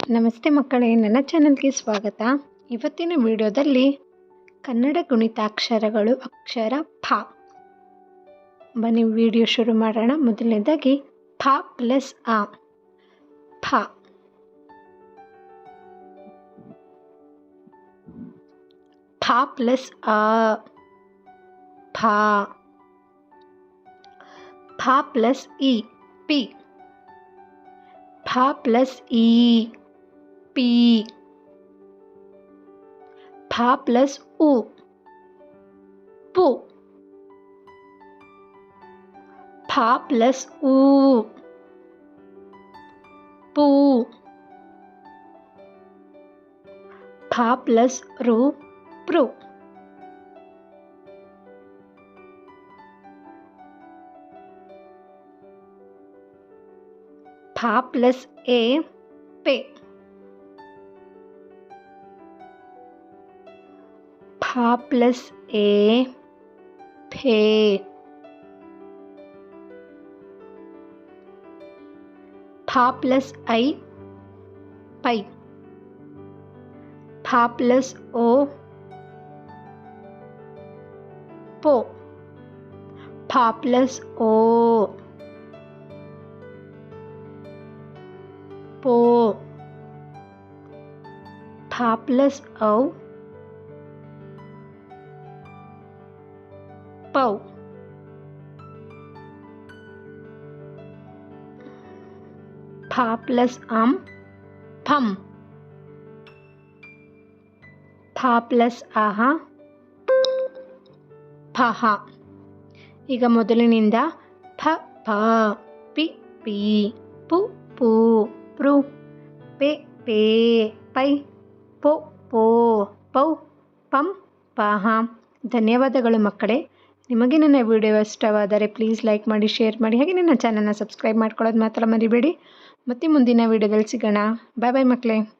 ನಮಸ್ತೆ ಮಕ್ಕಳೇ, ನನ್ನ ಚಾನಲ್ಗೆ ಸ್ವಾಗತ. ಇವತ್ತಿನ ವಿಡಿಯೋದಲ್ಲಿ ಕನ್ನಡ ಗುಣಿತಾಕ್ಷರಗಳು ಅಕ್ಷರ ಫ. ಬನ್ನಿ ವಿಡಿಯೋ ಶುರು ಮಾಡೋಣ. ಮೊದಲನೇದಾಗಿ ಫ ಪ್ಲಸ್ ಆ. ಫ. ಫ ಪ್ಲಸ್ ಆ. ಫ. ಫ ಪ್ಲಸ್ ಇ. ಪಿ. ಫ ಪ್ಲಸ್ ಇ. ಪಿ. ಫ ಪ್ಲಸ್ ಉ. ಪು. ಫ ಪ್ಲಸ್ ಉ. ಪು. ಫ ಪ್ಲಸ್ ರು. ಪ್ರು. ಫ ಪ್ಲಸ್ ಎ. ಪೆ. ಫ ಪ್ಲಸ್ ಎ. ಫೆ. ಫ ಪ್ಲಸ್ ಐ. ಪೈ. ಫ ಪ್ಲಸ್ ಓ. ಪೋ. ಫ ಪ್ಲಸ್ ಓ. ಪೋ. ಫ ಪ್ಲಸ್ ಔ. ಪೌ. ಫ ಪ್ಲಸ್ ಅಂ. ಫಂ. ಫ ಪ್ಲಸ್ ಅಹ. ಫಹ. ಈಗ ಮೊದಲಿನಿಂದ ಫ ಫ, ಪಿ ಪಿ, ಪು ಪೂ, ಪ್ರು, ಪೆ ಪೇ, ಪೈ, ಪೊ ಪೋ, ಪೌ, ಪಂ, ಪಹ. ಧನ್ಯವಾದಗಳು ಮಕ್ಕಳೇ. ನಿಮಗೆ ನನ್ನ ವಿಡಿಯೋ ಇಷ್ಟವಾದರೆ ಪ್ಲೀಸ್ ಲೈಕ್ ಮಾಡಿ, ಶೇರ್ ಮಾಡಿ, ಹಾಗೆ ನನ್ನ ಚಾನಲ್ನ ಸಬ್ಸ್ಕ್ರೈಬ್ ಮಾಡ್ಕೊಳ್ಳೋದು ಮಾತ್ರ ಮರಿಬೇಡಿ. ಮತ್ತೆ ಮುಂದಿನ ವಿಡಿಯೋದಲ್ಲಿ ಸಿಗೋಣ. ಬಾಯ್ ಬಾಯ್ ಮಕ್ಕಳೇ.